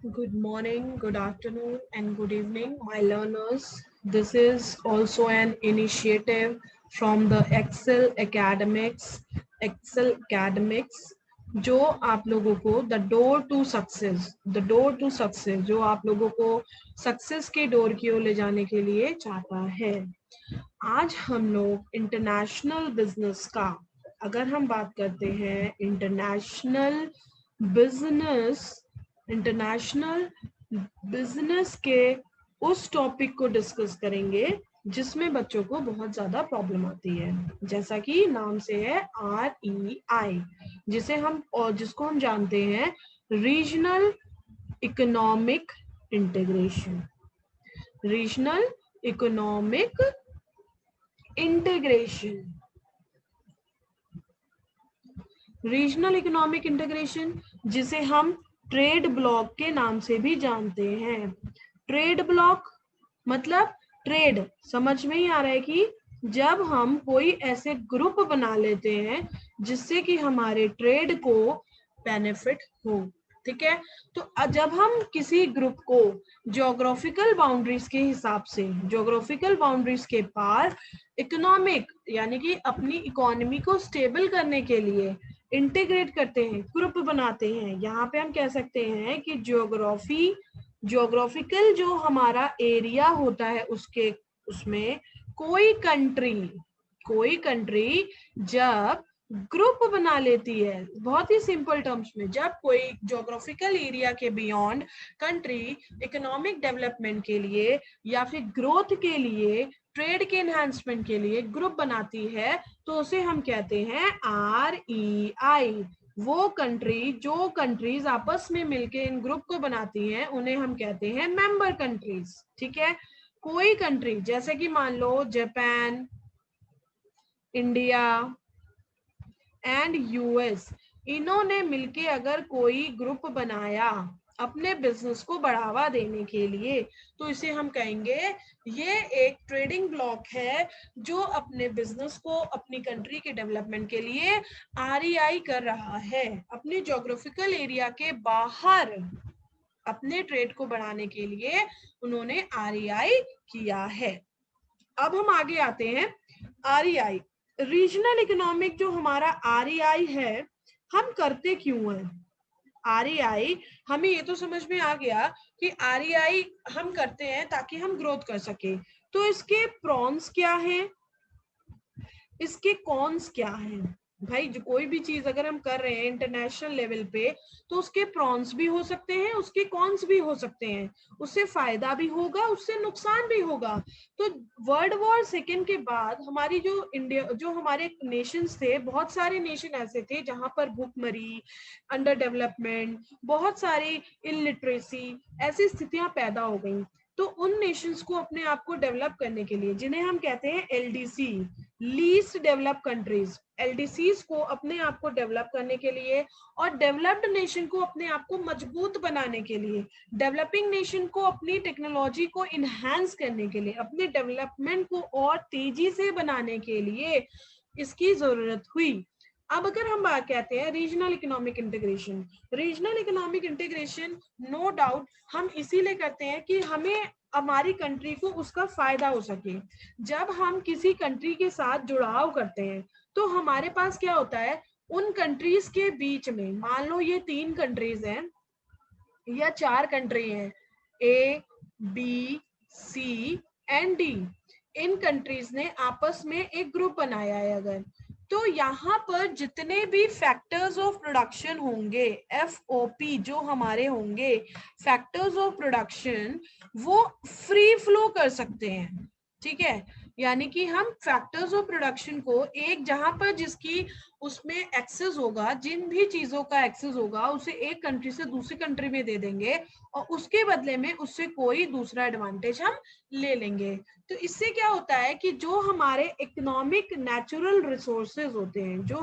Good morning, good afternoon, and good evening, my learners. This is also an initiative from the Excel Academics, जो आप लोगों को the door to success जो आप लोगों को सक्सेस के डोर की ओर ले जाने के लिए चाहता है। आज हम लोग अगर हम बात करते हैं बिजनेस इंटरनेशनल बिजनेस के उस टॉपिक को डिस्कस करेंगे जिसमें बच्चों को बहुत ज्यादा प्रॉब्लम आती है, जैसा कि नाम से है REI, जिसको हम जानते हैं regional economic integration. Regional economic integration regional economic integration जिसे हम ट्रेड ब्लॉक के नाम से भी जानते हैं। ट्रेड ब्लॉक मतलब ट्रेड, समझ में ही आ रहा है कि जब हम कोई ऐसे ग्रुप बना लेते हैं जिससे कि हमारे ट्रेड को बेनिफिट हो, ठीक है। तो जब हम किसी ग्रुप को ज्योग्राफिकल बाउंड्रीज के हिसाब से, ज्योग्राफिकल बाउंड्रीज के पार इकोनॉमिक यानी कि अपनी इकोनॉमी को स्टेबल करने के लिए इंटीग्रेट करते हैं, ग्रुप बनाते हैं, यहाँ पे हम कह सकते हैं कि ज्योग्राफिकल जो हमारा एरिया होता है उसमें कोई कंट्री जब ग्रुप बना लेती है, बहुत ही सिंपल टर्म्स में, जब कोई ज्योग्राफिकल एरिया के बियॉन्ड कंट्री इकोनॉमिक डेवलपमेंट के लिए या फिर ग्रोथ के लिए, ट्रेड के एनहांसमेंट के लिए ग्रुप बनाती है, तो उसे हम कहते हैं REI। वो कंट्रीज आपस में मिलके इन ग्रुप को बनाती हैं, उन्हें हम कहते हैं मेंबर कंट्रीज, ठीक है। कोई कंट्री जैसे कि मान लो जापान, इंडिया एंड US, इन्होंने मिलके अगर कोई ग्रुप बनाया अपने बिजनेस को बढ़ावा देने के लिए, तो इसे हम कहेंगे ये एक ट्रेडिंग ब्लॉक है जो अपने बिजनेस को अपनी कंट्री के डेवलपमेंट के लिए REI कर रहा है, अपने ज्योग्राफिकल एरिया के बाहर अपने ट्रेड को बढ़ाने के लिए उन्होंने REI किया है। अब हम आगे आते हैं। REI रीजनल इकोनॉमिक जो हमारा REI है, हम करते क्यों हैं? REI हमें ये तो समझ में आ गया कि REI हम करते हैं ताकि हम ग्रोथ कर सके। तो इसके प्रॉन्स क्या है, इसके कॉन्स क्या हैं? भाई जो कोई भी चीज अगर हम कर रहे हैं इंटरनेशनल लेवल पे, तो उसके प्रॉन्स भी हो सकते हैं, उसके कॉन्स भी हो सकते हैं, उससे फायदा भी होगा, उससे नुकसान भी होगा। तो वर्ल्ड वॉर सेकेंड के बाद हमारी जो हमारे नेशंस थे, बहुत सारे नेशन ऐसे थे जहां पर भूखमरी, अंडर डेवलपमेंट, बहुत सारी इलिटरेसी, ऐसी स्थितियां पैदा हो गई। तो उन नेशंस को अपने आप को डेवलप करने के लिए, जिन्हें हम कहते हैं LDC, least develop countries, LDCs को अपने आप को डेवलप करने के लिए और डेवलप्ड नेशन को अपने आप को मजबूत बनाने के लिए, डेवलपिंग नेशन को अपनी टेक्नोलॉजी को इनहैंस करने के लिए, अपने डेवलपमेंट को और तेजी से बनाने के लिए इसकी जरूरत हुई। अब अगर हम बात कहते हैं regional economic integration, no doubt हम इसीलिए करते हैं कि हमें हमारी कंट्री को उसका फायदा हो सके। जब हम किसी कंट्री के साथ जुड़ाव करते हैं तो हमारे पास क्या होता है, उन कंट्रीज के बीच में, मान लो ये 3 कंट्रीज हैं या 4 कंट्री हैं, A, B, C and D, in countries ने आपस में एक ग्रुप बनाया है अगर, तो यहाँ पर जितने भी फैक्टर्स ऑफ प्रोडक्शन होंगे, FOP जो हमारे होंगे, फैक्टर्स ऑफ प्रोडक्शन, वो फ्री फ्लो कर सकते हैं, ठीक है। यानी कि हम फैक्टर्स ऑफ प्रोडक्शन को एक जहां पर जिसकी उसमें एक्सेस होगा, जिन भी चीजों का एक्सेस होगा, उसे एक कंट्री से दूसरी कंट्री में दे देंगे और उसके बदले में उससे कोई दूसरा एडवांटेज हम ले लेंगे। तो इससे क्या होता है कि जो हमारे इकोनॉमिक नेचुरल रिसोर्सेज होते हैं, जो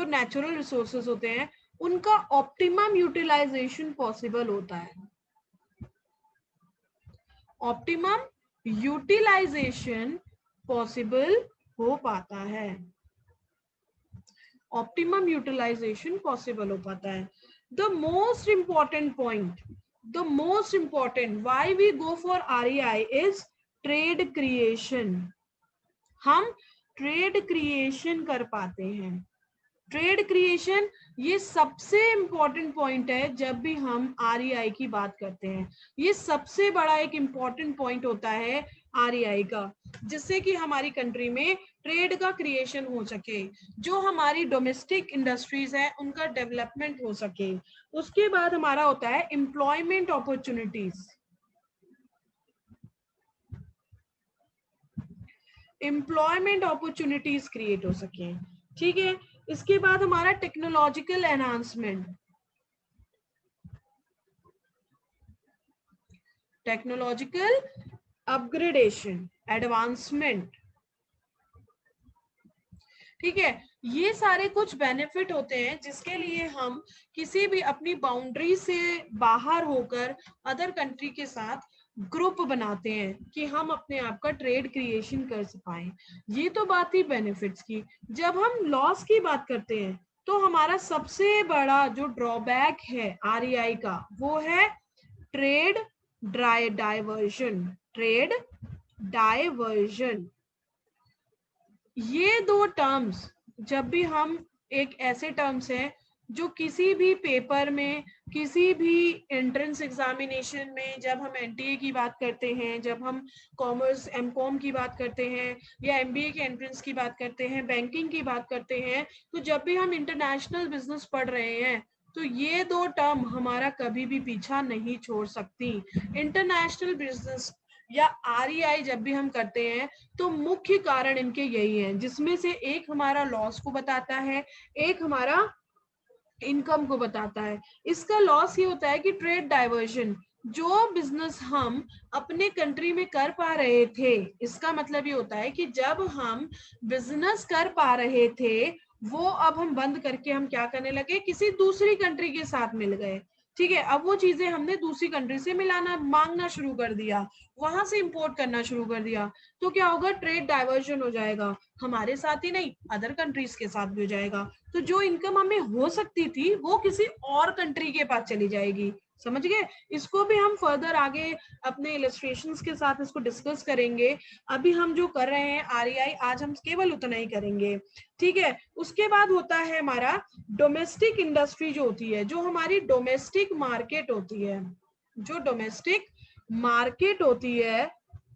नेचुरल रिसोर्सेज होते हैं उनका ऑप्टिमम यूटिलाइजेशन पॉसिबल होता है, ऑप्टिमम यूटिलाइजेशन पॉसिबल हो पाता है। ऑप्टिमम यूटिलाइजेशन पॉसिबल हो पाता है। The most important point, the most important why we go for REI is trade creation. हम ट्रेड क्रिएशन कर पाते हैं। ट्रेड क्रिएशन ये सबसे इंपॉर्टेंट पॉइंट है जब भी हम REI की बात करते हैं। ये सबसे बड़ा एक इंपॉर्टेंट पॉइंट होता है REI का, जिससे कि हमारी कंट्री में ट्रेड का क्रिएशन हो सके, जो हमारी डोमेस्टिक इंडस्ट्रीज है उनका डेवलपमेंट हो सके। उसके बाद हमारा होता है employment opportunities, employment opportunities create हो सके। ठीक है, इसके बाद हमारा technological enhancement, technological upgradation, advancement. ठीक है, ये सारे कुछ बेनिफिट होते हैं जिसके लिए हम किसी भी अपनी बाउंड्री से बाहर होकर अदर कंट्री के साथ ग्रुप बनाते हैं कि हम अपने आप का ट्रेड क्रिएशन कर पाए। ये तो बात ही बेनिफिट्स की। जब हम लॉस की बात करते हैं तो हमारा सबसे बड़ा जो ड्रॉबैक है REI का वो है ट्रेड डाइवर्जन, ट्रेड डाइवर्जन। ये दो टर्म्स जब भी हम एक ऐसे टर्म्स हैं जो किसी भी पेपर में, किसी भी एंट्रेंस एग्जामिनेशन में, जब हम NTA की बात करते हैं, जब हम कॉमर्स MCOM की बात करते हैं या MBA के एंट्रेंस की बात करते हैं, बैंकिंग की बात करते हैं, तो जब भी हम इंटरनेशनल बिजनेस पढ़ रहे हैं तो ये दो टर्म हमारा कभी भी पीछा नहीं छोड़ सकती। इंटरनेशनल बिजनेस या REI जब भी हम करते हैं तो मुख्य कारण इनके यही हैं, जिसमें से एक हमारा लॉस को बताता है, एक हमारा इनकम को बताता है। इसका लॉस ये होता है कि ट्रेड डाइवर्जन, जो बिजनेस हम अपने कंट्री में कर पा रहे थे, इसका मतलब ये होता है कि जब हम बिजनेस कर पा रहे थे वो अब हम बंद करके हम क्या करने लगे, किसी दूसरी कंट्री के साथ मिल गए। ठीक है, अब वो चीजें हमने दूसरी कंट्री से मिलाना मांगना शुरू कर दिया, वहां से इंपोर्ट करना शुरू कर दिया, तो क्या होगा, ट्रेड डाइवर्जन हो जाएगा। हमारे साथ ही नहीं, अदर कंट्रीज के साथ भी हो जाएगा। तो जो इनकम हमें हो सकती थी वो किसी और कंट्री के पास चली जाएगी। समझ गए? इसको भी हम फर्दर आगे अपने इलस्ट्रेशंस के साथ इसको डिस्कस करेंगे। अभी हम जो कर रहे हैं REI, आज हम केवल उतना ही करेंगे। ठीक है, उसके बाद होता है हमारा डोमेस्टिक इंडस्ट्री, जो होती है, जो हमारी डोमेस्टिक मार्केट होती है, जो डोमेस्टिक मार्केट होती है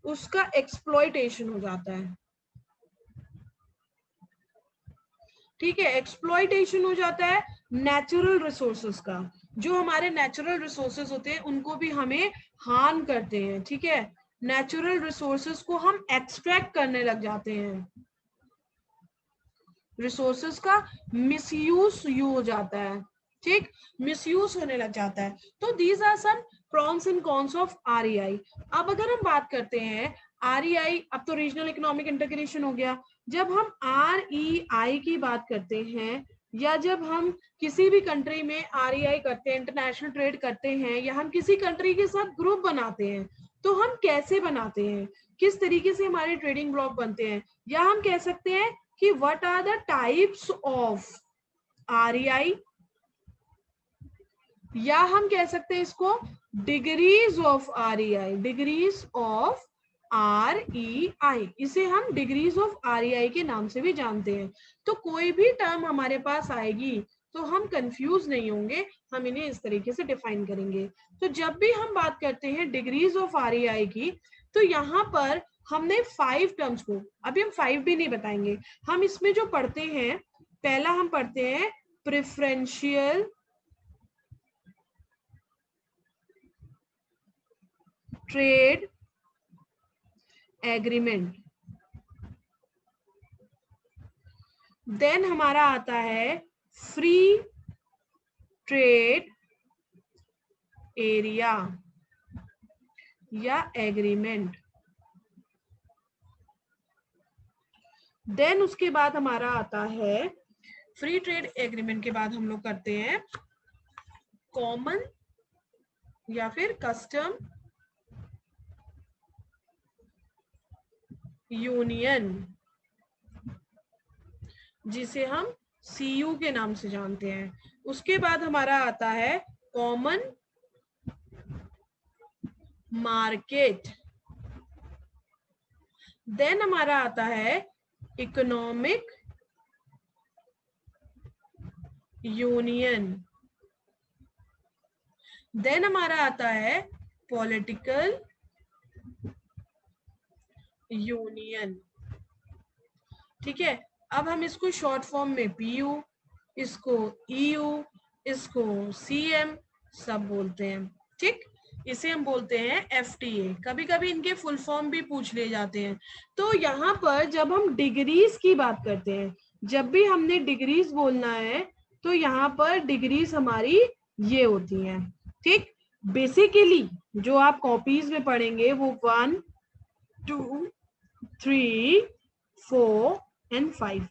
उसका एक्सप्लॉयटेशन हो जाता है। ठीक है, एक्सप्लॉयटेशन हो जाता है नेचुरल रिसोर्सेज का। जो हमारे नेचुरल रिसोर्सेज होते हैं उनको भी हमें हार्म करते हैं। ठीक है, नेचुरल रिसोर्सेज को हम एक्सट्रैक्ट करने लग जाते हैं, रिसोर्सेज का मिसयूज हो जाता है। ठीक, मिसयूज होने लग जाता है। तो these are some pros and cons of REI। अब अगर हम बात करते हैं REI, अब तो रीजनल इकोनॉमिक इंटीग्रेशन हो गया। जब हम REI की बात करते हैं या जब हम किसी भी कंट्री में REI करते हैं, इंटरनेशनल ट्रेड करते हैं, या हम किसी कंट्री के साथ ग्रुप बनाते हैं, तो हम कैसे बनाते हैं, किस तरीके से हमारे ट्रेडिंग ब्लॉक बनते हैं, या हम कह सकते हैं कि what are the types of REI, या हम कह सकते हैं इसको degrees of REI, degrees of REI, इसे हम डिग्रीज ऑफ REI के नाम से भी जानते हैं। तो कोई भी टर्म हमारे पास आएगी तो हम कंफ्यूज नहीं होंगे, हम इन्हें इस तरीके से डिफाइन करेंगे। तो जब भी हम बात करते हैं डिग्रीज ऑफ REI की, तो यहाँ पर हमने 5 टर्म्स को, अभी हम 5 भी नहीं बताएंगे, हम इसमें जो पढ़ते हैं, पहला हम पढ़ते हैं प्रेफरेंशियल ट्रेड एग्रीमेंट, देन हमारा आता है फ्री ट्रेड एरिया या एग्रीमेंट, देन उसके बाद हमारा आता है फ्री ट्रेड एग्रीमेंट के बाद हम लोग करते हैं कॉमन या फिर कस्टम यूनियन, जिसे हम CU के नाम से जानते हैं। उसके बाद हमारा आता है कॉमन मार्केट, देन हमारा आता है इकोनॉमिक यूनियन, देन हमारा आता है पॉलिटिकल यूनियन। ठीक है, अब हम इसको शॉर्ट फॉर्म में PU, इसको EU, इसको CM सब बोलते हैं। ठीक, इसे हम बोलते हैं FTA। कभी कभी इनके फुल फॉर्म भी पूछ लिए जाते हैं। तो यहाँ पर जब हम डिग्रीज की बात करते हैं, जब भी हमने डिग्रीज बोलना है तो यहाँ पर डिग्रीज हमारी ये होती हैं। ठीक, बेसिकली जो आप कॉपीज में पढ़ेंगे वो 1, 2, 3, 4 एंड 5,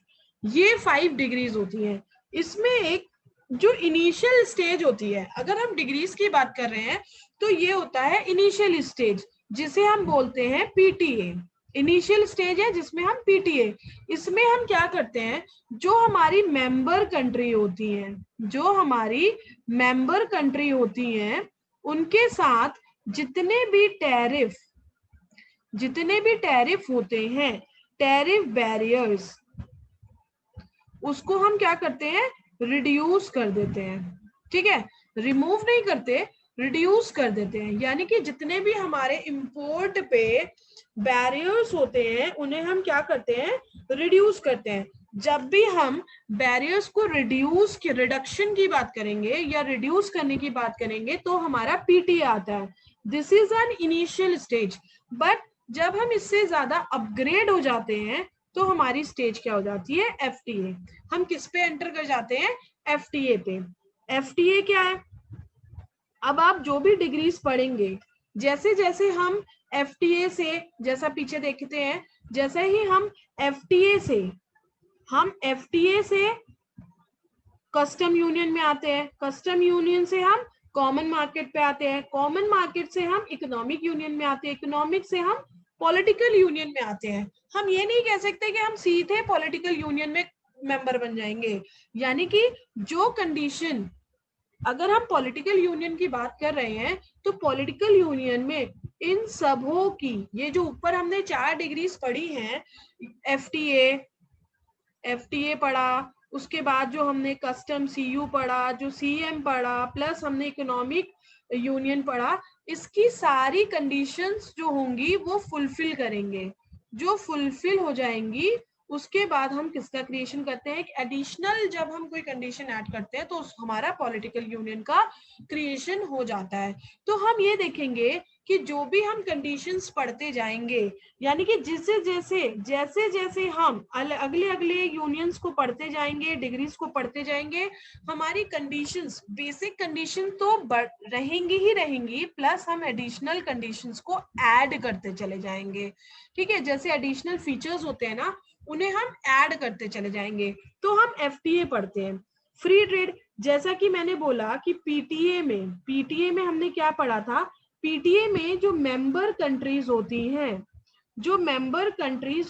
ये 5 डिग्रीज होती हैं। इसमें एक जो इनिशियल स्टेज होती है, अगर हम डिग्रीज की बात कर रहे हैं तो ये होता है इनिशियल स्टेज, जिसे हम बोलते हैं PTA। इनिशियल स्टेज है जिसमें हम PTA, इसमें हम क्या करते हैं, जो हमारी मेंबर कंट्री होती हैं, जो हमारी मेंबर कंट्री होती हैं, उनके साथ जितने भी टैरिफ होते हैं, टैरिफ बैरियर्स, उसको हम क्या करते हैं, रिड्यूस कर देते हैं। ठीक है, रिमूव नहीं करते, रिड्यूस कर देते हैं। यानी कि जितने भी हमारे इंपोर्ट पे बैरियर्स होते हैं उन्हें हम क्या करते हैं, रिड्यूस करते हैं। जब भी हम बैरियर्स को रिडक्शन की बात करेंगे या रिड्यूस करने की बात करेंगे तो हमारा PTA आता है। This is an initial stage. But जब हम इससे ज्यादा अपग्रेड हो जाते हैं तो हमारी स्टेज क्या हो जाती है, FTA। हम किस पे एंटर कर जाते हैं, FTA पे। FTA क्या है, अब आप जो भी डिग्रीज पढ़ेंगे, जैसे जैसे हम FTA से, जैसा पीछे देखते हैं, जैसे ही हम FTA से कस्टम यूनियन में आते हैं, कस्टम यूनियन से हम कॉमन मार्केट पे आते हैं, कॉमन मार्केट से हम इकोनॉमिक यूनियन में आते हैं, इकोनॉमिक से हम पॉलिटिकल यूनियन में आते हैं। हम ये नहीं कह सकते कि हम सीधे पॉलिटिकल यूनियन में मेंबर बन जाएंगे। यानी कि जो कंडीशन, अगर हम पॉलिटिकल यूनियन की बात कर रहे हैं तो पॉलिटिकल यूनियन में इन सबों की, ये जो ऊपर हमने 4 डिग्रीज पढ़ी हैं, FTA पढ़ा, उसके बाद जो हमने कस्टम CU पढ़ा, जो CM पढ़ा, प्लस हमने इकोनॉमिक यूनियन पढ़ा, इसकी सारी कंडीशंस जो होंगी वो फुलफिल करेंगे। जो फुलफिल हो जाएंगी उसके बाद हम किसका क्रिएशन करते हैं, एडिशनल जब हम कोई कंडीशन ऐड करते हैं तो हमारा पॉलिटिकल यूनियन का क्रिएशन हो जाता है। तो हम ये देखेंगे कि जो भी हम कंडीशंस पढ़ते जाएंगे, यानी कि जैसे जैसे हम अगले अगले यूनियंस को पढ़ते जाएंगे, डिग्रीज को पढ़ते जाएंगे, हमारी कंडीशंस, बेसिक कंडीशन तो रहेंगी ही रहेंगी, प्लस हम एडिशनल कंडीशंस को ऐड करते चले जाएंगे। ठीक है, जैसे एडिशनल फीचर्स होते हैं ना, उन्हें हम ऐड करते चले जाएंगे। तो हम FTA पढ़ते हैं। फ्री ट्रेड, जैसा कि मैंने बोला कि PTA में हमने क्या पढ़ा था, PTA में जो मेंबर कंट्रीज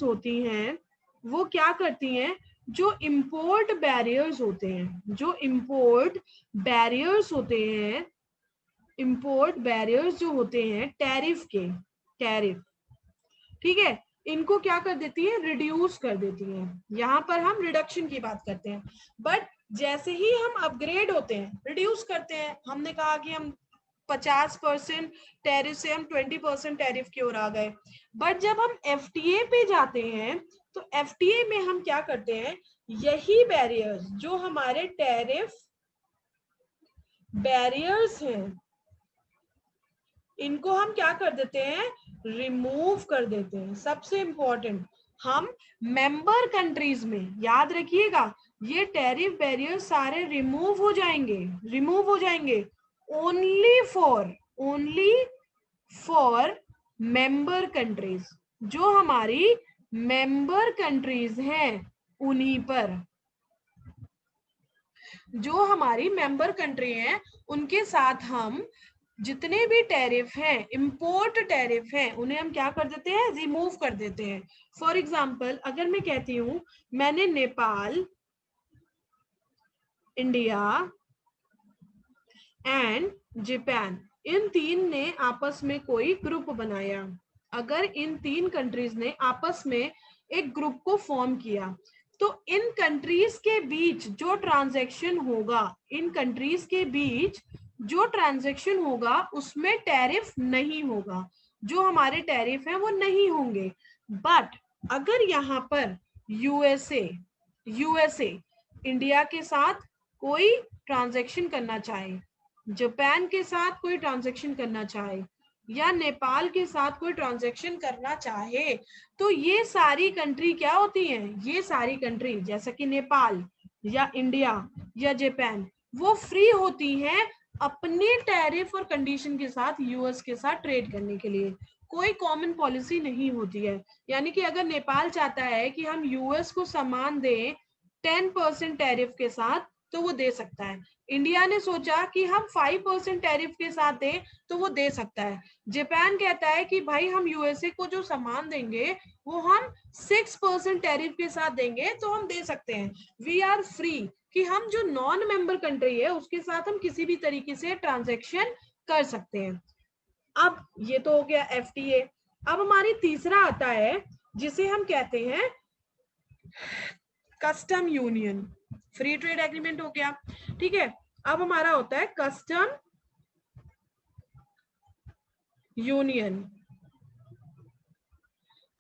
होती हैं वो क्या करती हैं, जो इंपोर्ट बैरियर्स होते हैं, इंपोर्ट बैरियर्स जो होते हैं टैरिफ, ठीक है, इनको क्या कर देती है, रिड्यूस कर देती है। यहाँ पर हम रिडक्शन की बात करते हैं। बट जैसे ही हम अपग्रेड होते हैं, रिड्यूस करते हैं, हमने कहा कि हम 50% टैरिफ से हम 20% टैरिफ की ओर आ गए। बट जब हम FTA पे जाते हैं तो FTA में हम क्या करते हैं, यही बैरियर्स जो हमारे टैरिफ बैरियर्स हैं, इनको हम क्या कर देते हैं, रिमूव कर देते हैं। सबसे इंपॉर्टेंट, हम मेंबर कंट्रीज में, याद रखिएगा, ये टैरिफ बैरियर सारे रिमूव हो जाएंगे ओनली फॉर मेंबर कंट्रीज। जो हमारी मेंबर कंट्रीज हैं उन्हीं पर, जो हमारी मेंबर कंट्री हैं उनके साथ हम जितने भी टैरिफ हैं, इंपोर्ट टैरिफ हैं, उन्हें हम क्या कर देते हैं, रिमूव कर देते हैं। फॉर एग्जाम्पल, अगर मैं कहती हूं मैंने नेपाल इंडिया एंड जापान, इन तीन ने आपस में कोई ग्रुप बनाया, अगर इन तीन कंट्रीज ने आपस में एक ग्रुप को फॉर्म किया, तो इन कंट्रीज के बीच जो ट्रांजैक्शन होगा, इन कंट्रीज के बीच जो ट्रांजैक्शन होगा उसमें टैरिफ नहीं होगा, जो हमारे टैरिफ हैं वो नहीं होंगे। बट अगर यहाँ पर यूएसए इंडिया के साथ कोई ट्रांजैक्शन करना चाहे, जापान के साथ कोई ट्रांजैक्शन करना चाहे, या नेपाल के साथ कोई ट्रांजैक्शन करना चाहे, तो ये सारी कंट्री क्या होती हैं, ये सारी कंट्री जैसा कि नेपाल या इंडिया या जापान, वो फ्री होती हैं अपने टैरिफ और कंडीशन के साथ यूएस के साथ ट्रेड करने के लिए। कोई कॉमन पॉलिसी नहीं होती है। यानी कि अगर नेपाल चाहता है कि हम यूएस को सामान दें 10% टैरिफ के साथ, तो वो दे सकता है। इंडिया ने सोचा कि हम 5% टैरिफ के साथ दें, तो वो दे सकता है। जापान कहता है कि भाई हम यूएसए को जो सामान देंगे वो हम 6% टैरिफ के साथ देंगे, तो हम दे सकते हैं। वी आर फ्री कि हम जो नॉन मेंबर कंट्री है उसके साथ हम किसी भी तरीके से ट्रांजैक्शन कर सकते हैं। अब ये तो हो गया एफटीए। अब हमारी तीसरा आता है जिसे हम कहते हैं custom union. Free trade agreement हो गया, ठीक है। अब हमारा होता है कस्टम यूनियन।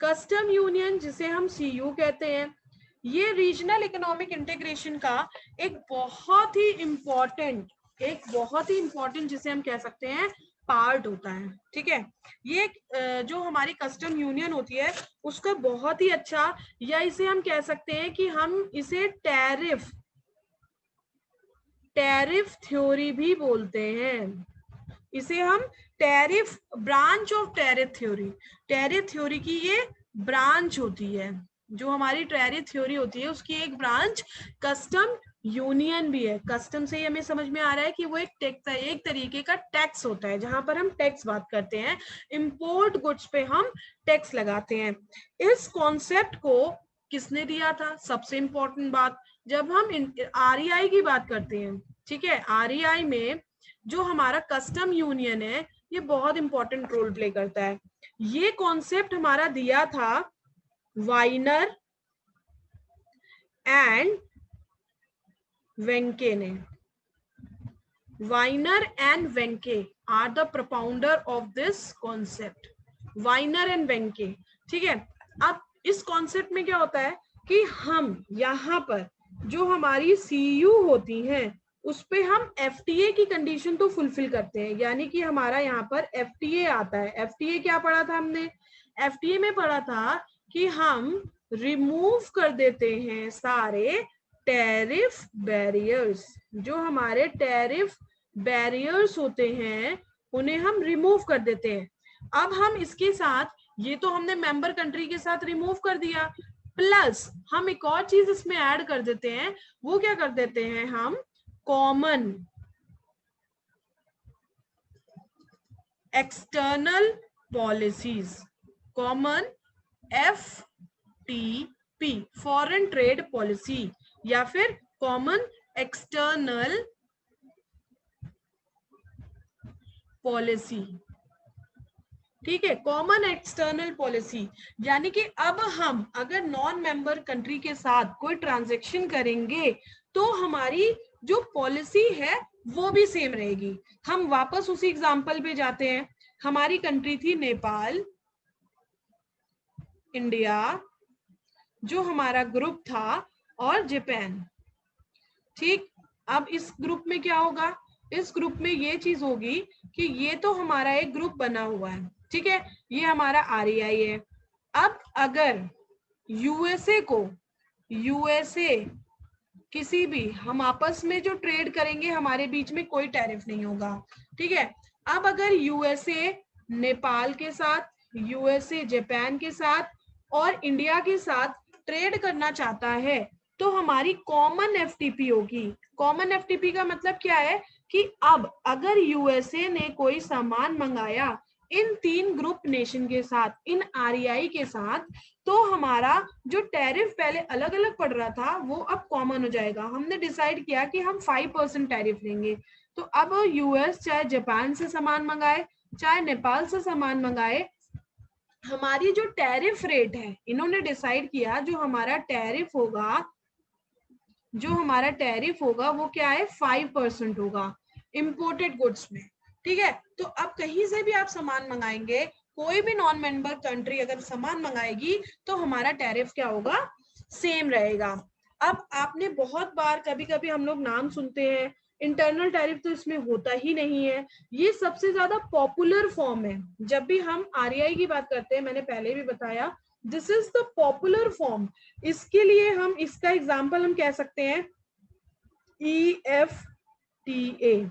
कस्टम यूनियन जिसे हम सीयू कहते हैं, ये रीजनल इकोनॉमिक इंटीग्रेशन का एक बहुत ही इंपॉर्टेंट जिसे हम कह सकते हैं पार्ट होता है, ठीक है। ये जो हमारी कस्टम यूनियन होती है उसका बहुत ही अच्छा, या इसे हम कह सकते हैं कि हम इसे टैरिफ थ्योरी भी बोलते हैं। इसे हम tariff, branch of tariff theory की ये ब्रांच होती है। जो हमारी टैरिफ थ्योरी होती है उसकी एक ब्रांच कस्टम यूनियन भी है। कस्टम से हमें समझ में आ रहा है कि वो एक तरीके का टैक्स होता है, जहां पर हम टैक्स बात करते हैं, इंपोर्ट गुड्स पे हम टैक्स लगाते हैं। इस कॉन्सेप्ट को किसने दिया था? सबसे इंपॉर्टेंट बात, जब हम आरईआई की बात करते हैं, ठीक है, आरईआई में जो हमारा कस्टम यूनियन है ये बहुत इंपॉर्टेंट रोल प्ले करता है। ये कॉन्सेप्ट हमारा दिया था वाइनर एंड वेंके ने। Wiener and Wenke are the propounder of this concept, Wiener and Wenke, ठीक है। अब इस कॉन्सेप्ट में क्या होता है कि हम यहाँ पर जो हमारी सीयू होती हैं उस पे हम एफटीए की कंडीशन तो फुलफिल करते हैं, यानी कि हमारा यहाँ पर एफटीए आता है। एफटीए क्या पढ़ा था हमने? एफटीए में पढ़ा था कि हम रिमूव कर देते हैं सारे टैरिफ बैरियर्स। जो हमारे टैरिफ बैरियर्स होते हैं उन्हें हम रिमूव कर देते हैं। अब हम इसके साथ, ये तो हमने मेंबर कंट्री के साथ रिमूव कर दिया, प्लस हम एक और चीज इसमें ऐड कर देते हैं। वो क्या कर देते हैं? हम common external policies, common FTP, foreign trade policy, या फिर कॉमन एक्सटर्नल पॉलिसी, ठीक है, कॉमन एक्सटर्नल पॉलिसी। यानी कि अब हम अगर नॉन मेंबर कंट्री के साथ कोई ट्रांजैक्शन करेंगे तो हमारी जो पॉलिसी है वो भी सेम रहेगी। हम वापस उसी एग्जांपल पे जाते हैं। हमारी कंट्री थी नेपाल, इंडिया, जो हमारा ग्रुप था, और जापान, ठीक। अब इस ग्रुप में क्या होगा? इस ग्रुप में ये चीज होगी कि ये तो हमारा एक ग्रुप बना हुआ है, ठीक है, ये हमारा आरईआई है। अब अगर यूएसए किसी भी, हम आपस में जो ट्रेड करेंगे हमारे बीच में कोई टैरिफ नहीं होगा, ठीक है। अब अगर यूएसए नेपाल के साथ, यूएसए जापान के साथ और इंडिया के साथ ट्रेड करना चाहता है तो हमारी कॉमन एफटीपी होगी। कॉमन एफटीपी का मतलब क्या है कि अब अगर यूएसए ने कोई सामान मंगाया इन 3 ग्रुप नेशन के साथ, इन REI के साथ, तो हमारा जो टैरिफ पहले अलग अलग पड़ रहा था वो अब कॉमन हो जाएगा। हमने डिसाइड किया कि हम 5% टैरिफ लेंगे। तो अब यूएस चाहे जापान से सामान मंगाए, चाहे नेपाल से सामान मंगाए, हमारी जो टैरिफ रेट है, इन्होंने डिसाइड किया जो हमारा टैरिफ होगा वो क्या है, 5% होगा इंपोर्टेड गुड्स में। ठीक है, तो अब कहीं से भी आप सामान मंगाएंगे, कोई भी नॉन मेंबर कंट्री अगर सामान मंगाएगी तो हमारा टैरिफ क्या होगा, सेम रहेगा। अब आपने बहुत बार, कभी कभी हम लोग नाम सुनते हैं, इंटरनल टैरिफ तो इसमें होता ही नहीं है। ये सबसे ज्यादा पॉपुलर फॉर्म है। जब भी हम REI की बात करते हैं, मैंने पहले भी बताया, this is the popular form. इसके लिए हम, इसका एग्जाम्पल हम कह सकते हैं EFTA,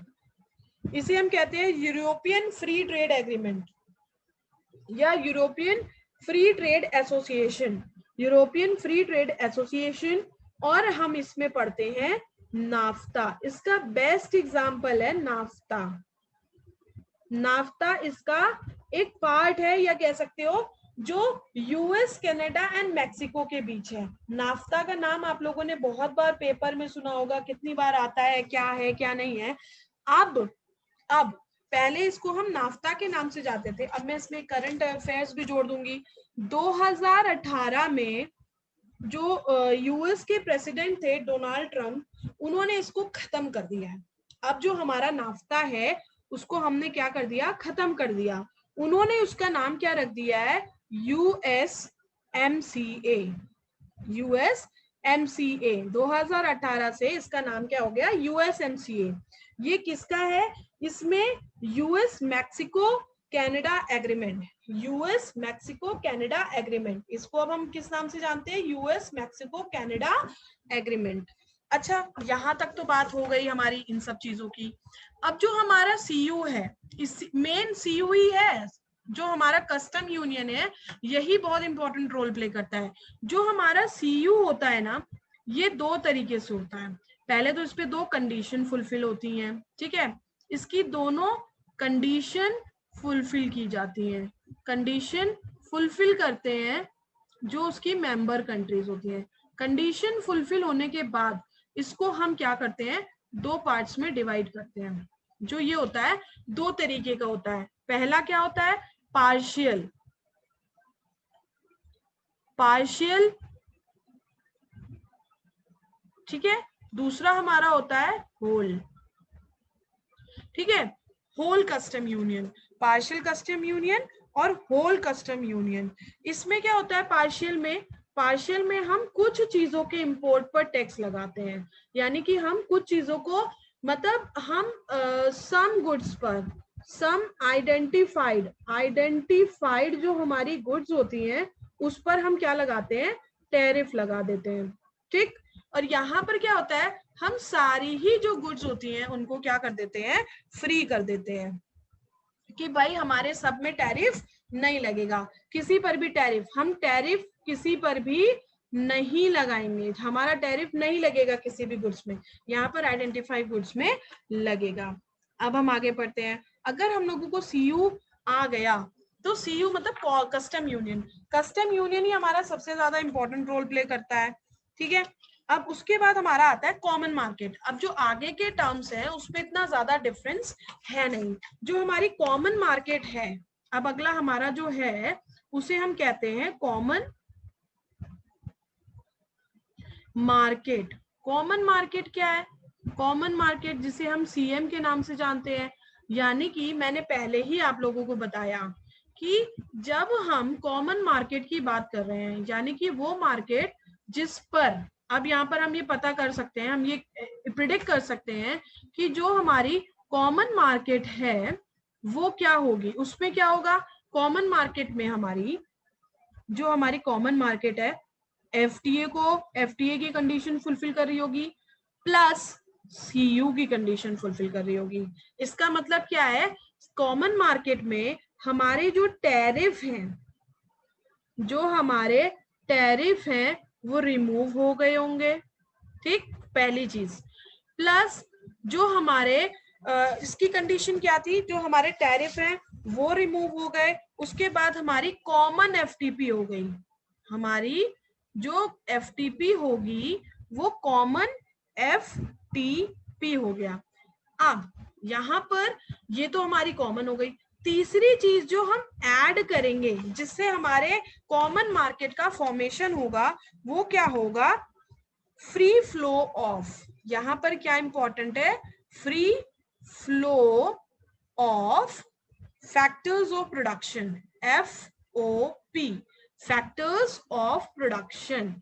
इसे हम कहते हैं यूरोपियन फ्री ट्रेड एग्रीमेंट या European free trade association, European free trade association. और हम इसमें पढ़ते हैं नाफ्ता, इसका बेस्ट एग्जाम्पल है नाफ्ता। नाफ्ता इसका एक पार्ट है, या कह सकते हो जो यूएस, कनाडा एंड मैक्सिको के बीच है। नाफ्ता का नाम आप लोगों ने बहुत बार पेपर में सुना होगा, कितनी बार आता है क्या नहीं है। अब पहले इसको हम नाफ्ता के नाम से जाते थे, अब मैं इसमें करंट अफेयर्स भी जोड़ दूंगी। 2018 में जो यूएस के प्रेसिडेंट थे डोनाल्ड ट्रंप, उन्होंने इसको खत्म कर दिया है। अब जो हमारा नाफ्ता है उसको हमने क्या कर दिया, खत्म कर दिया। उन्होंने उसका नाम क्या रख दिया है, USMCA। USMCA 2018 से इसका नाम क्या हो गया, USMCA। ये किसका है, इसमें US Mexico Canada agreement, US Mexico Canada agreement, इसको अब हम किस नाम से जानते हैं, यूएस मैक्सिको कनाडा एग्रीमेंट। अच्छा, यहां तक तो बात हो गई हमारी इन सब चीजों की। अब जो हमारा CU है, इस मेन CU ही है, जो हमारा कस्टम यूनियन है, यही बहुत इंपॉर्टेंट रोल प्ले करता है। जो हमारा CU होता है ना, ये 2 तरीके से होता है। पहले तो इस पे 2 कंडीशन फुलफिल होती हैं, ठीक है, इसकी दोनों कंडीशन फुलफिल की जाती हैं। कंडीशन फुलफिल करते हैं जो उसकी मेंबर कंट्रीज होती हैं। कंडीशन फुलफिल होने के बाद इसको हम क्या करते हैं, 2 पार्ट्स में डिवाइड करते हैं। जो ये होता है 2 तरीके का होता है। पहला क्या होता है, पार्शियल, ठीक है, दूसरा हमारा होता है होल, ठीक है, whole custom union, partial custom union और होल कस्टम यूनियन। इसमें क्या होता है, पार्शियल में हम कुछ चीजों के इंपोर्ट पर टैक्स लगाते हैं, यानी कि हम कुछ चीजों को, मतलब हम सम गुड्स पर, सम आइडेंटिफाइड जो हमारी गुड्स होती हैं उस पर हम क्या लगाते हैं, टैरिफ लगा देते हैं, ठीक। और यहाँ पर क्या होता है, हम सारी ही जो गुड्स होती हैं उनको क्या कर देते हैं, फ्री कर देते हैं, कि भाई हमारे सब में टैरिफ नहीं लगेगा, किसी पर भी टैरिफ, हम टैरिफ किसी पर भी नहीं लगाएंगे, हमारा टैरिफ नहीं लगेगा किसी भी गुड्स में, यहाँ पर आइडेंटिफाइड गुड्स में लगेगा। अब हम आगे बढ़ते हैं। अगर हम लोगों को CU आ गया, तो CU मतलब कस्टम यूनियन, कस्टम यूनियन ही हमारा सबसे ज्यादा इंपॉर्टेंट रोल प्ले करता है, ठीक है। अब उसके बाद हमारा आता है कॉमन मार्केट। अब जो आगे के टर्म्स है उसमें इतना ज्यादा डिफरेंस है नहीं। जो हमारी कॉमन मार्केट है, अब अगला हमारा जो है उसे हम कहते हैं कॉमन मार्केट। कॉमन मार्केट क्या है, कॉमन मार्केट जिसे हम CM के नाम से जानते हैं, यानी कि मैंने पहले ही आप लोगों को बताया कि जब हम कॉमन मार्केट की बात कर रहे हैं, यानी कि वो मार्केट जिस पर, अब यहाँ पर हम ये पता कर सकते हैं, हम ये प्रिडिक्ट कर सकते हैं कि जो हमारी कॉमन मार्केट है वो क्या होगी, उसमें क्या होगा, कॉमन मार्केट में हमारी जो हमारी कॉमन मार्केट है, FTA की कंडीशन फुलफिल कर रही होगी, प्लस CU की कंडीशन फुलफिल कर रही होगी। इसका मतलब क्या है, कॉमन मार्केट में हमारे जो टैरिफ हैं वो रिमूव हो गए होंगे, ठीक, पहली चीज। प्लस जो हमारे इसकी कंडीशन क्या थी, जो हमारे टैरिफ हैं वो रिमूव हो गए। उसके बाद हमारी कॉमन एफटीपी हो गई, हमारी जो एफटीपी होगी वो कॉमन एफटीपी हो गया। अब यहां पर ये तो हमारी कॉमन हो गई। तीसरी चीज जो हम ऐड करेंगे जिससे हमारे कॉमन मार्केट का फॉर्मेशन होगा वो क्या होगा, फ्री फ्लो ऑफ। यहां पर क्या इंपॉर्टेंट है, free flow of factors of production, FOP, factors of production.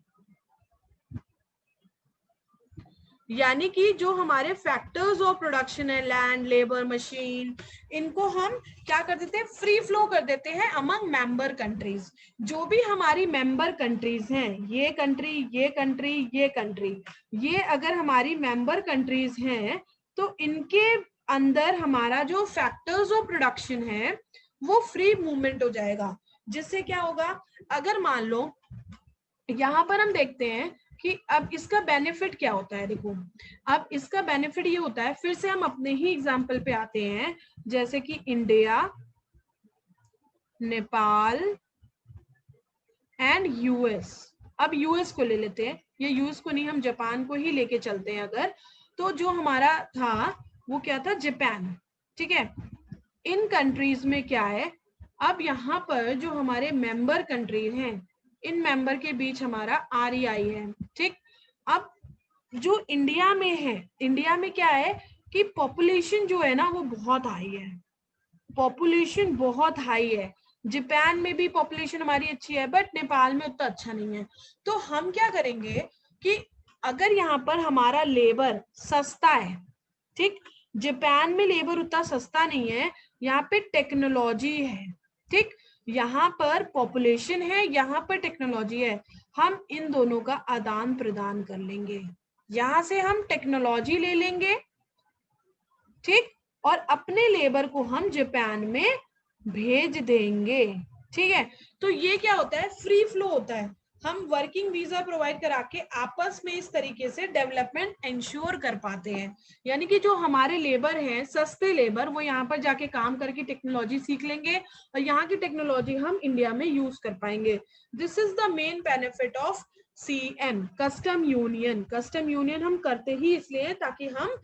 यानी कि जो हमारे फैक्टर्स ऑफ प्रोडक्शन है, लैंड, लेबर, मशीन, इनको हम क्या कर देते हैं, फ्री फ्लो कर देते हैं अमंग मेंबर कंट्रीज। जो भी हमारी मेंबर कंट्रीज हैं, ये कंट्री, ये कंट्री, ये कंट्री, ये अगर हमारी मेंबर कंट्रीज हैं तो इनके अंदर हमारा जो फैक्टर्स ऑफ प्रोडक्शन है वो फ्री मूवमेंट हो जाएगा। जिससे क्या होगा, अगर मान लो यहां पर हम देखते हैं कि अब इसका बेनिफिट क्या होता है। देखो अब इसका बेनिफिट ये होता है, फिर से हम अपने ही एग्जाम्पल पे आते हैं, जैसे कि इंडिया, नेपाल एंड यूएस। अब यूएस को ले लेते हैं, ये यूएस को नहीं, हम जापान को ही लेके चलते हैं अगर, तो जो हमारा था वो क्या था, जापान। ठीक है, इन कंट्रीज में क्या है, अब यहाँ पर जो हमारे मेंबर कंट्रीज हैं, इन मेंबर के बीच हमारा REI है। ठीक, अब जो इंडिया में है, इंडिया में क्या है कि पॉपुलेशन जो है ना वो बहुत हाई है, पॉपुलेशन बहुत हाई है। जापान में भी पॉपुलेशन हमारी अच्छी है बट नेपाल में उतना अच्छा नहीं है। तो हम क्या करेंगे कि अगर यहाँ पर हमारा लेबर सस्ता है, ठीक, जापान में लेबर उतना सस्ता नहीं है, यहाँ पे टेक्नोलॉजी है, ठीक, यहाँ पर पॉपुलेशन है, यहाँ पर टेक्नोलॉजी है, हम इन दोनों का आदान प्रदान कर लेंगे। यहां से हम टेक्नोलॉजी ले लेंगे, ठीक, और अपने लेबर को हम जापान में भेज देंगे। ठीक है, तो ये क्या होता है, फ्री फ्लो होता है। हम वर्किंग वीजा प्रोवाइड करा के आपस में इस तरीके से डेवलपमेंट इंश्योर कर पाते हैं। यानी कि जो हमारे लेबर हैं, सस्ते लेबर, वो यहाँ पर जाके काम करके टेक्नोलॉजी सीख लेंगे और यहाँ की टेक्नोलॉजी हम इंडिया में यूज कर पाएंगे। This is the main benefit of CM, custom union. Custom union हम करते ही इसलिए ताकि हम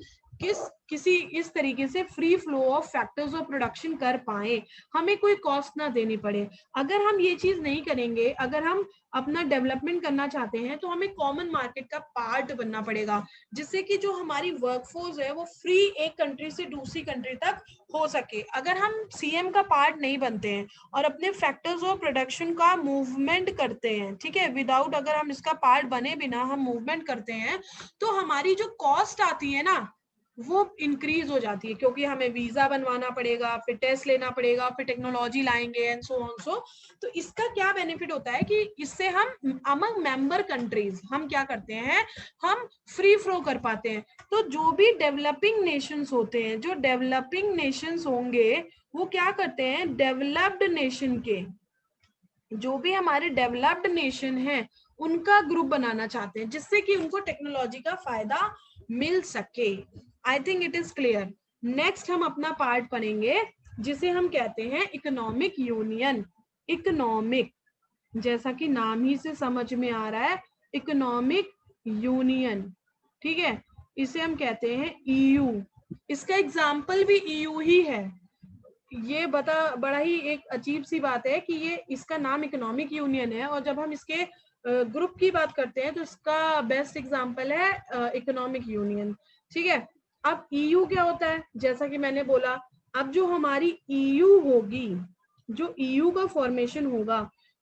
किसी इस तरीके से free flow of factors of production कर पाए, हमें कोई कॉस्ट ना देनी पड़े। अगर हम ये चीज नहीं करेंगे, अगर हम अपना डेवलपमेंट करना चाहते हैं तो हमें कॉमन मार्केट का पार्ट बनना पड़ेगा, जिससे कि जो हमारी वर्कफोर्स है वो फ्री एक कंट्री से दूसरी कंट्री तक हो सके। अगर हम CM का पार्ट नहीं बनते हैं और अपने फैक्टर्स ऑफ प्रोडक्शन का मूवमेंट करते हैं, ठीक है, विदाउट, अगर हम इसका पार्ट बने बिना हम मूवमेंट करते हैं तो हमारी जो कॉस्ट आती है ना वो इंक्रीज हो जाती है, क्योंकि हमें वीजा बनवाना पड़ेगा, फिर टेस्ट लेना पड़ेगा, फिर टेक्नोलॉजी लाएंगे एंड सो ऑन सो। तो इसका क्या बेनिफिट होता है कि इससे हम अमंग मेंबर कंट्रीज हम क्या करते हैं, हम फ्री फ्लो कर पाते हैं। तो जो भी डेवलपिंग नेशंस होते हैं, जो डेवलपिंग नेशंस होंगे वो क्या करते हैं, डेवलप्ड नेशन के, जो भी हमारे डेवलप्ड नेशन है उनका ग्रुप बनाना चाहते हैं, जिससे कि उनको टेक्नोलॉजी का फायदा मिल सके। I think it is clear. Next हम अपना पार्ट पढ़ेंगे जिसे हम कहते हैं इकोनॉमिक यूनियन। इकोनॉमिक, जैसा कि नाम ही से समझ में आ रहा है, इकोनॉमिक यूनियन, ठीक है, इसे हम कहते हैं EU। इसका एग्जाम्पल भी EU ही है। ये बड़ा ही एक अजीब सी बात है कि ये इसका नाम इकोनॉमिक यूनियन है, और जब हम इसके ग्रुप की बात करते हैं तो इसका बेस्ट एग्जांपल है इकोनॉमिक यूनियन। ठीक है, अब EU क्या होता है, जैसा कि मैंने बोला, अब जो हमारी EU होगी, जो EU का फॉर्मेशन होगा,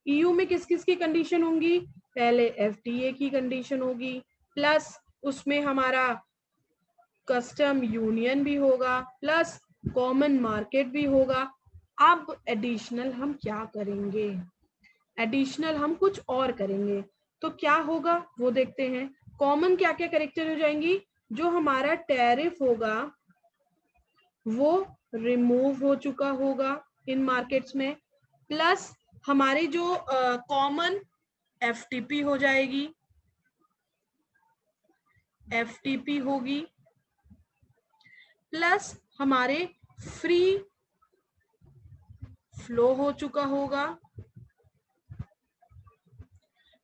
EU में किस किस की कंडीशन होंगी, पहले FTA की कंडीशन होगी, प्लस उसमें हमारा कस्टम यूनियन भी होगा, प्लस कॉमन मार्केट भी होगा। अब एडिशनल हम क्या करेंगे, एडिशनल हम कुछ और करेंगे, तो क्या होगा वो देखते हैं। कॉमन क्या क्या कैरेक्टर हो जाएंगी, जो हमारा टैरिफ होगा वो रिमूव हो चुका होगा इन मार्केट्स में, प्लस हमारी जो कॉमन FTP हो जाएगी, FTP होगी, प्लस हमारे फ्री फ्लो हो चुका होगा।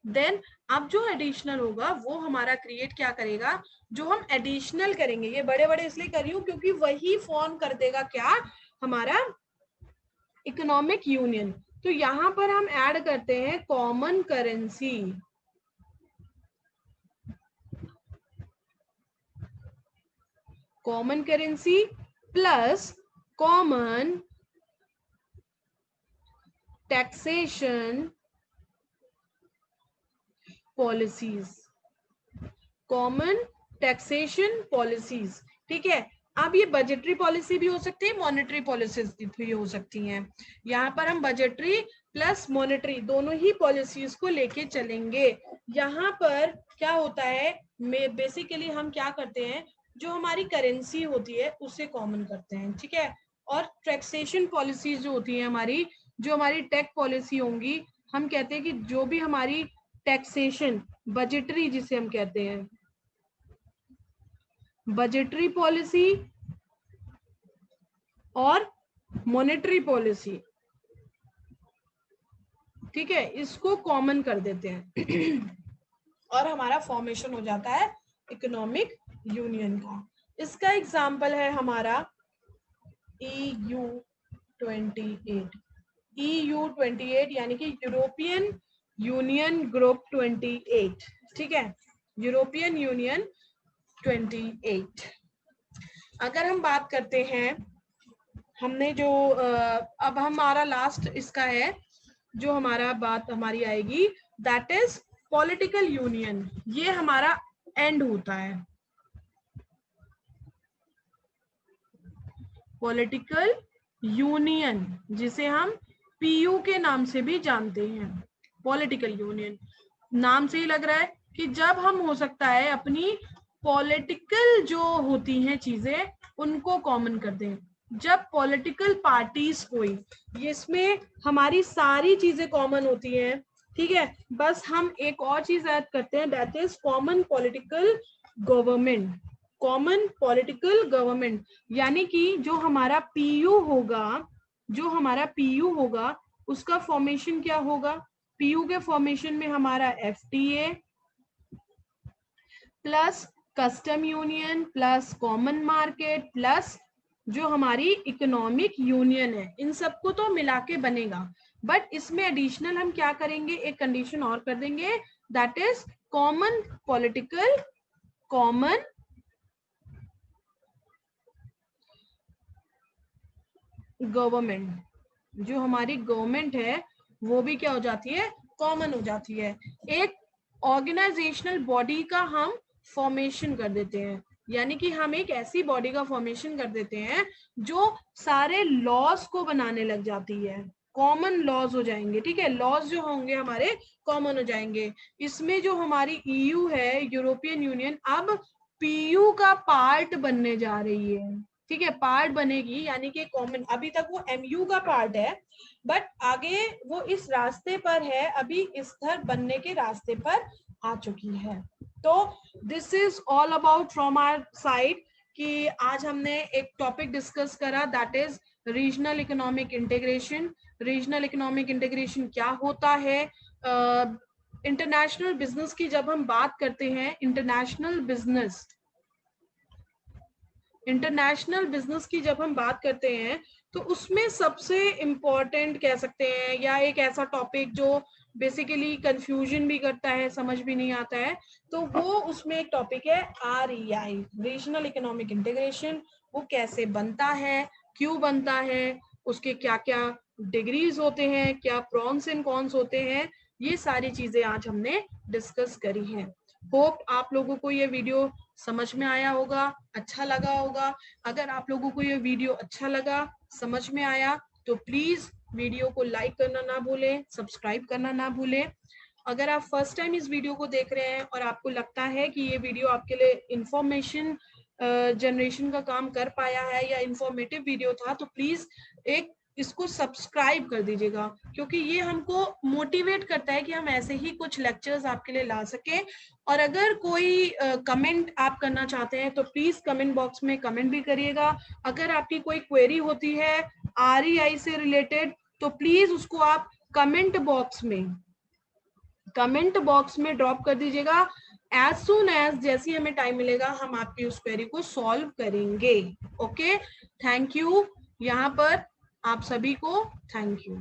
देन अब जो एडिशनल होगा वो हमारा क्रिएट क्या करेगा, जो हम एडिशनल करेंगे, ये बड़े बड़े इसलिए कर रही हूं क्योंकि वही फॉर्म कर देगा क्या, हमारा इकोनॉमिक यूनियन। तो यहां पर हम ऐड करते हैं common currency, common currency plus common taxation policies, common taxation policies. ठीक है, अब ये बजटरी पॉलिसी भी हो सकती है, मॉनेटरी पॉलिसीज भी हो सकती हैं। यहाँ पर हम बजटरी प्लस मॉनेटरी दोनों ही पॉलिसीज को लेके चलेंगे। यहाँ पर क्या होता है, बेसिकली हम क्या करते हैं, जो हमारी करेंसी होती है उसे कॉमन करते हैं। ठीक है, और टैक्सेशन पॉलिसीज जो होती है हमारी, जो हमारी टैक्स पॉलिसी होंगी, हम कहते हैं कि जो भी हमारी टैक्सेशन बजटरी जिसे हम कहते हैं, बजटरी पॉलिसी और मॉनेटरी पॉलिसी, ठीक है, इसको कॉमन कर देते हैं और हमारा फॉर्मेशन हो जाता है इकोनॉमिक यूनियन का। इसका एग्जाम्पल है हमारा EU28, EU28 यानी कि यूरोपियन यूनियन ग्रुप 28। ठीक है, यूरोपियन यूनियन 28। अगर हम बात करते हैं, हमने जो अब हमारा लास्ट इसका है, जो हमारा बात हमारी आएगी, दैट इज पॉलिटिकल यूनियन। ये हमारा एंड होता है, पॉलिटिकल यूनियन जिसे हम पीयू के नाम से भी जानते हैं। पॉलिटिकल यूनियन नाम से ही लग रहा है कि जब हम हो सकता है अपनी पॉलिटिकल जो होती हैं चीजें उनको कॉमन कर दें। जब पॉलिटिकल पार्टीज कोई, इसमें हमारी सारी चीजें कॉमन होती हैं। ठीक है, बस हम एक और चीज ऐड करते हैं, that is common political government. Common political government यानी कि जो हमारा पीयू होगा, जो हमारा पीयू होगा उसका फॉर्मेशन क्या होगा, पीयू के फॉर्मेशन में हमारा FTA plus custom union plus common market plus जो हमारी इकोनॉमिक यूनियन है, इन सबको तो मिला के बनेगा। बट इसमें एडिशनल हम क्या करेंगे, एक कंडीशन और कर देंगे, that is common political, common government. जो हमारी गवर्नमेंट है वो भी क्या हो जाती है, कॉमन हो जाती है। एक ऑर्गेनाइजेशनल बॉडी का हम फॉर्मेशन कर देते हैं, यानी कि हम एक ऐसी बॉडी का फॉर्मेशन कर देते हैं जो सारे लॉज को बनाने लग जाती है, कॉमन लॉज हो जाएंगे। ठीक है, लॉज जो होंगे हमारे कॉमन हो जाएंगे। इसमें जो हमारी ईयू है, यूरोपियन यूनियन, अब पीयू का पार्ट बनने जा रही है। ठीक है, पार्ट बनेगी, यानी कि कॉमन, अभी तक वो एमयू का पार्ट है बट आगे वो इस रास्ते पर है, अभी इस तरह बनने के रास्ते पर आ चुकी है। तो this is all about from our side कि आज हमने एक टॉपिक डिस्कस करा, that is regional economic integration. Regional economic integration क्या होता है, इंटरनेशनल बिजनेस की जब हम बात करते हैं, इंटरनेशनल बिजनेस की जब हम बात करते हैं तो उसमें सबसे इम्पोर्टेंट कह सकते हैं, या एक ऐसा टॉपिक जो बेसिकली कंफ्यूजन भी करता है, समझ भी नहीं आता है, तो वो उसमें एक टॉपिक है REI, रीजनल इकोनॉमिक इंटीग्रेशन। वो कैसे बनता है, क्यों बनता है, उसके क्या क्या डिग्रीज होते हैं, क्या प्रॉन्स एंड कॉन्स होते हैं, ये सारी चीजें आज हमने डिस्कस करी हैं। होप आप लोगों को ये वीडियो समझ में आया होगा, अच्छा लगा होगा। अगर आप लोगों को ये वीडियो अच्छा लगा, समझ में आया, तो प्लीज वीडियो को लाइक करना ना भूलें, सब्सक्राइब करना ना भूलें। अगर आप फर्स्ट टाइम इस वीडियो को देख रहे हैं और आपको लगता है कि ये वीडियो आपके लिए इंफॉर्मेशन जनरेशन का काम कर पाया है या इंफॉर्मेटिव वीडियो था, तो प्लीज एक इसको सब्सक्राइब कर दीजिएगा, क्योंकि ये हमको मोटिवेट करता है कि हम ऐसे ही कुछ लेक्चर्स आपके लिए ला सकें। और अगर कोई कमेंट आप करना चाहते हैं तो प्लीज कमेंट बॉक्स में कमेंट भी करिएगा। अगर आपकी कोई क्वेरी होती है REI से रिलेटेड तो प्लीज उसको आप कमेंट बॉक्स में ड्रॉप कर दीजिएगा। एज सुन एज जैसे हमें टाइम मिलेगा हम आपकी उस क्वेरी को सॉल्व करेंगे। Okay, thank you. यहाँ पर आप सभी को थैंक यू।